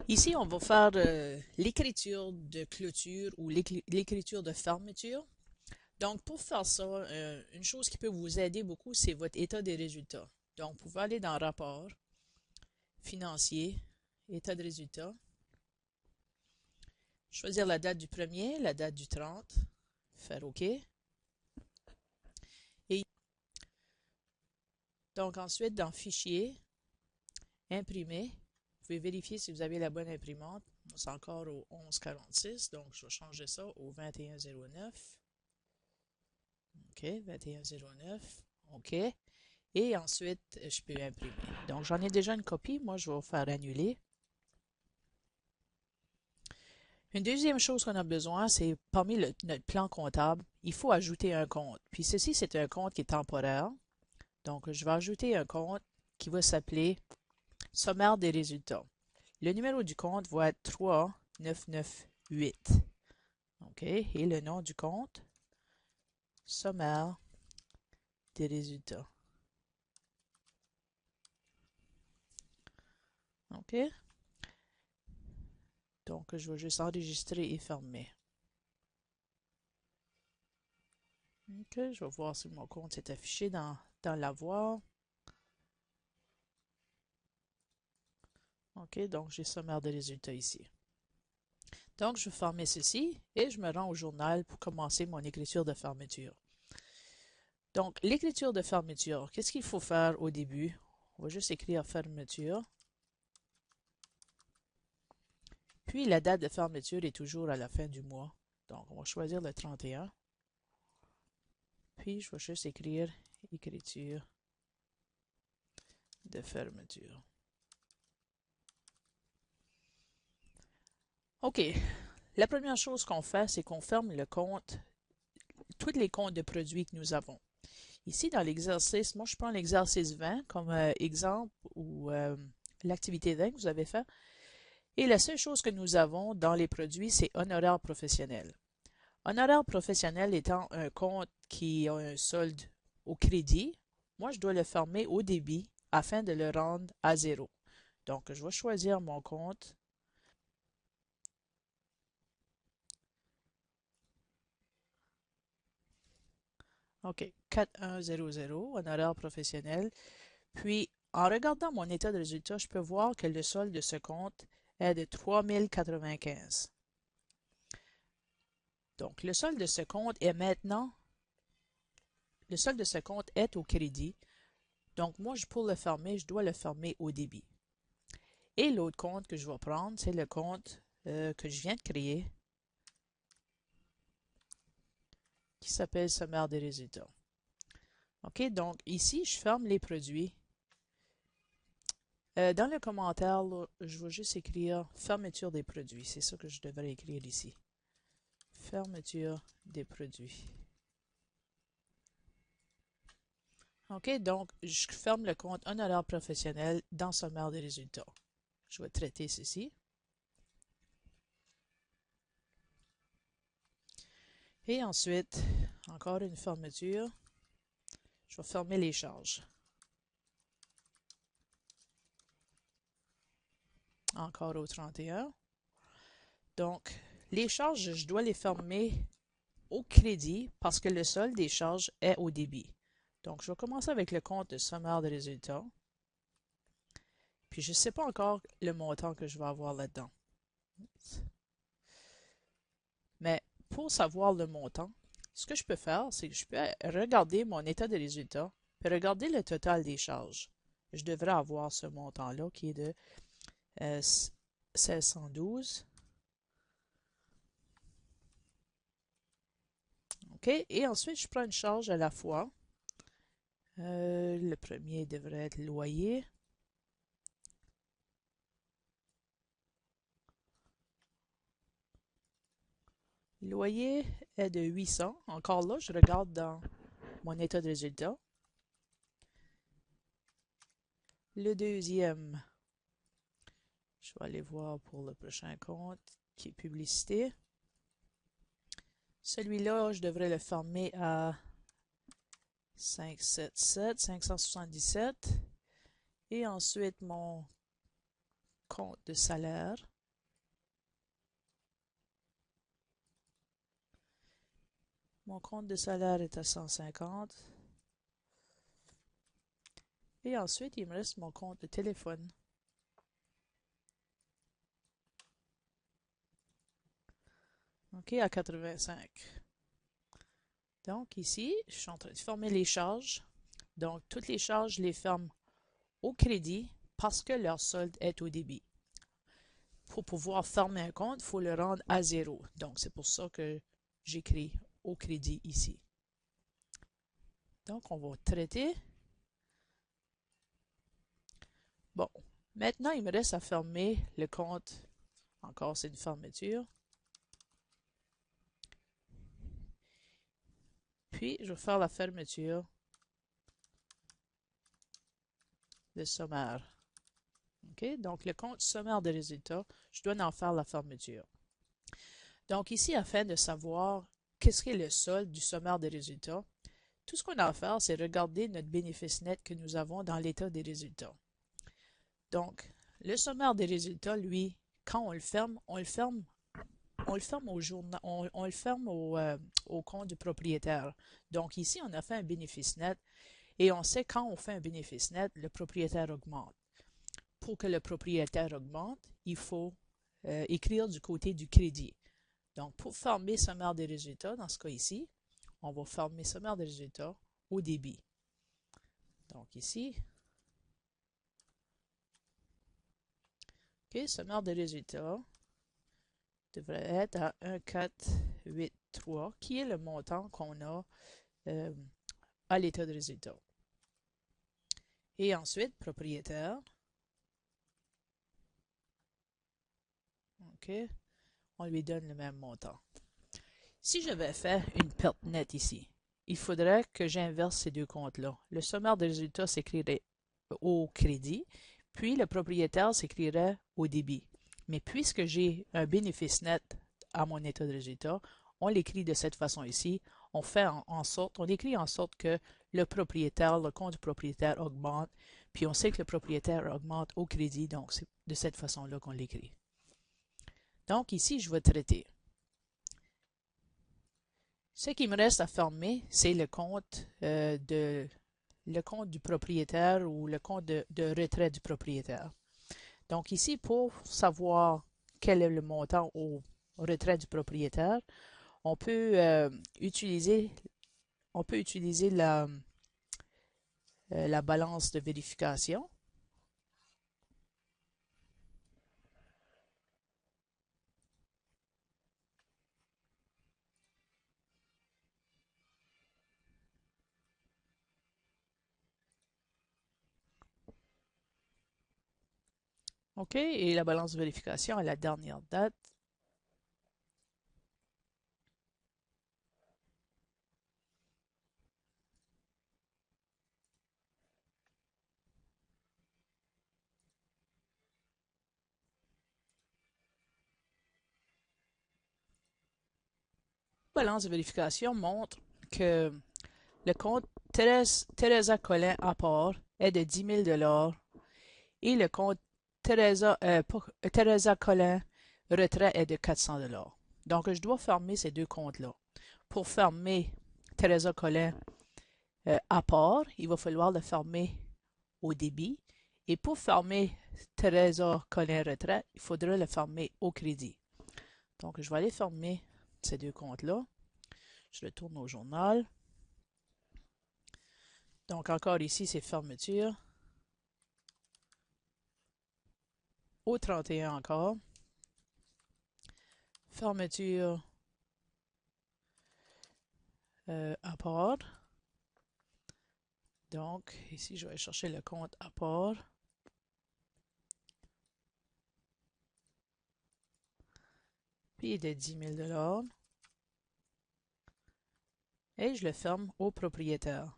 Ici, on va faire l'écriture de clôture ou l'écriture de fermeture. Donc, pour faire ça, une chose qui peut vous aider beaucoup, c'est votre état des résultats. Donc, vous pouvez aller dans Rapport, Financier, État de résultats, choisir la date du 1er, la date du 30, faire OK. Et donc, ensuite, dans Fichier, Imprimer, vous pouvez vérifier si vous avez la bonne imprimante. C'est encore au 1146, donc je vais changer ça au 2109. OK, 2109. OK. Et ensuite, je peux imprimer. Donc, j'en ai déjà une copie. Moi, je vais faire annuler. Une deuxième chose qu'on a besoin, c'est parmi notre plan comptable, il faut ajouter un compte. Puis ceci, c'est un compte qui est temporaire. Donc, je vais ajouter un compte qui va s'appeler Sommaire des résultats. Le numéro du compte va être 3998. OK. Et le nom du compte, Sommaire des résultats. OK. Donc, je vais juste enregistrer et fermer. OK, je vais voir si mon compte s'est affiché dans l'avoir. OK, donc j'ai sommaire de résultats ici. Donc, je vais fermer ceci et je me rends au journal pour commencer mon écriture de fermeture. Donc, l'écriture de fermeture, qu'est-ce qu'il faut faire au début? On va juste écrire fermeture. Puis, la date de fermeture est toujours à la fin du mois. Donc, on va choisir le 31. Puis, je vais juste écrire écriture de fermeture. OK. La première chose qu'on fait, c'est qu'on ferme le compte, tous les comptes de produits que nous avons. Ici, dans l'exercice, moi, je prends l'exercice 20 comme exemple ou l'activité 20 que vous avez fait. Et la seule chose que nous avons dans les produits, c'est honoraires professionnels. Honoraires professionnels étant un compte qui a un solde au crédit, moi, je dois le fermer au débit afin de le rendre à zéro. Donc, je vais choisir mon compte. OK, 4100, honoraires professionnels. Puis, en regardant mon état de résultat, je peux voir que le solde de ce compte est de 3095. Donc, le solde de ce compte est maintenant, le solde de ce compte est au crédit. Donc, moi, pour le fermer, je dois le fermer au débit. Et l'autre compte que je vais prendre, c'est le compte que je viens de créer, qui s'appelle sommaire des résultats. OK, donc ici, je ferme les produits. Dans le commentaire, là, je vais juste écrire fermeture des produits. C'est ça que je devrais écrire ici. Fermeture des produits. OK, donc je ferme le compte honoraire professionnel dans sommaire des résultats. Je vais traiter ceci. Et ensuite, encore une fermeture. Je vais fermer les charges. Encore au 31. Donc, les charges, je dois les fermer au crédit parce que le solde des charges est au débit. Donc, je vais commencer avec le compte de sommaire de résultats. Puis, je ne sais pas encore le montant que je vais avoir là-dedans. Mais pour savoir le montant, ce que je peux faire, c'est que je peux regarder mon état de résultat et regarder le total des charges. Je devrais avoir ce montant-là qui est de 1612. OK? Et ensuite, je prends une charge à la fois. Le premier devrait être loyer. Loyer est de 800. Encore là, je regarde dans mon état de résultat. Le deuxième, je vais aller voir pour le prochain compte qui est publicité. Celui-là, je devrais le fermer à 577, 577. Et ensuite, mon compte de salaire. Mon compte de salaire est à 150. Et ensuite, il me reste mon compte de téléphone. OK, à 85. Donc ici, je suis en train de fermer les charges. Donc, toutes les charges, je les ferme au crédit parce que leur solde est au débit. Pour pouvoir fermer un compte, il faut le rendre à zéro. Donc, c'est pour ça que j'écris au crédit ici. Donc, on va traiter. Bon, maintenant, il me reste à fermer le compte. Encore, c'est une fermeture. Puis, je vais faire la fermeture de sommaire. OK? Donc, le compte sommaire des résultats, je dois en faire la fermeture. Donc, ici, afin de savoir qu'est-ce qu'est le solde du sommaire des résultats, tout ce qu'on a à faire, c'est regarder notre bénéfice net que nous avons dans l'état des résultats. Donc, le sommaire des résultats, lui, quand on le ferme au journal, on le ferme au compte du propriétaire. Donc ici, on a fait un bénéfice net et on sait quand on fait un bénéfice net, le propriétaire augmente. Pour que le propriétaire augmente, il faut écrire du côté du crédit. Donc, pour fermer sommaire des résultats, dans ce cas ici, on va fermer sommaire des résultats au débit. Donc ici, OK, sommaire des résultats devrait être à 1483, qui est le montant qu'on a à l'état de résultat. Et ensuite, propriétaire. OK, on lui donne le même montant. Si je vais faire une perte nette ici, il faudrait que j'inverse ces deux comptes-là. Le sommaire des résultats s'écrirait au crédit, puis le propriétaire s'écrirait au débit. Mais puisque j'ai un bénéfice net à mon état de résultat, on l'écrit de cette façon ici. On fait on écrit en sorte que le propriétaire, le compte du propriétaire augmente, puis on sait que le propriétaire augmente au crédit, donc c'est de cette façon-là qu'on l'écrit. Donc ici, je vais traiter. Ce qui me reste à fermer, c'est le compte du propriétaire ou le compte de retrait du propriétaire. Donc ici, pour savoir quel est le montant au retrait du propriétaire, on peut utiliser la balance de vérification. OK, et la balance de vérification à la dernière date. La balance de vérification montre que le compte Teresa Collin apport est de 10 000 et le compte Teresa Collin retrait est de 400 $. Donc, je dois fermer ces deux comptes-là. Pour fermer Teresa Collin apport, il va falloir le fermer au débit. Et pour fermer Teresa Collin retrait, il faudra le fermer au crédit. Donc, je vais aller fermer ces deux comptes-là. Je retourne au journal. Donc, encore ici, c'est fermeture. Au 31 encore. Fermeture apport. Donc, ici, je vais chercher le compte apport. Puis de 10 000 $. Et je le ferme au propriétaire.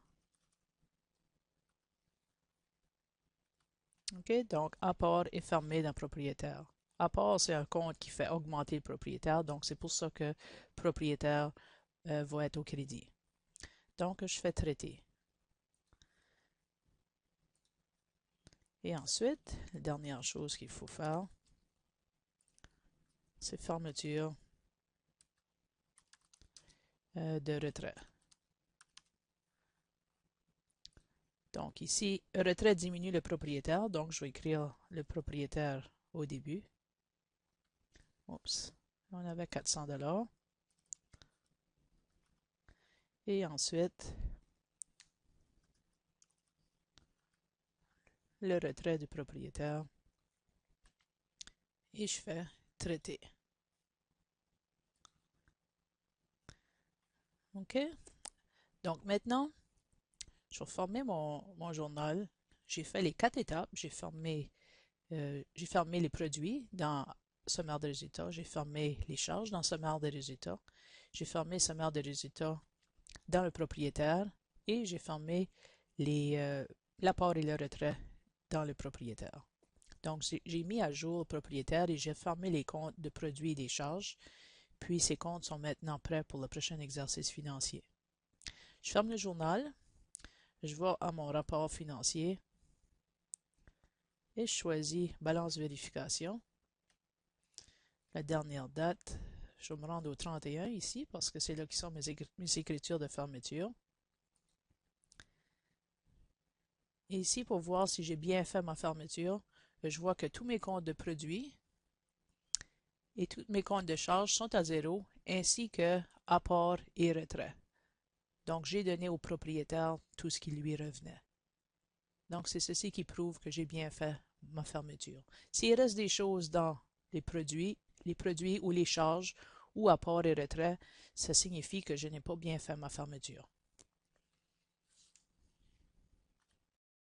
OK, donc apport est fermé dans propriétaire. Apport, c'est un compte qui fait augmenter le propriétaire, donc c'est pour ça que le propriétaire va être au crédit. Donc, je fais traiter. Et ensuite, la dernière chose qu'il faut faire, c'est fermeture de retrait. Donc ici, retrait diminue le propriétaire, donc je vais écrire le propriétaire au début. Oups, on avait 400 $. Et ensuite, le retrait du propriétaire. Et je fais traiter. OK? Donc maintenant, je vais former mon journal. J'ai fait les 4 étapes. J'ai fermé les produits dans sommaire de résultats. J'ai fermé les charges dans sommaire de résultats. J'ai fermé sommaire de résultats dans le propriétaire et j'ai fermé l'apport et le retrait dans le propriétaire. Donc, j'ai mis à jour le propriétaire et j'ai fermé les comptes de produits et des charges. Puis, ces comptes sont maintenant prêts pour le prochain exercice financier. Je ferme le journal. Je vais à mon rapport financier et je choisis balance vérification. La dernière date, je vais me rendre au 31 ici parce que c'est là qui sont mes écritures de fermeture. Et ici, pour voir si j'ai bien fait ma fermeture, je vois que tous mes comptes de produits et tous mes comptes de charges sont à zéro, ainsi que apport et retrait. Donc, j'ai donné au propriétaire tout ce qui lui revenait. Donc, c'est ceci qui prouve que j'ai bien fait ma fermeture. S'il reste des choses dans les produits ou les charges ou apport et retrait, ça signifie que je n'ai pas bien fait ma fermeture.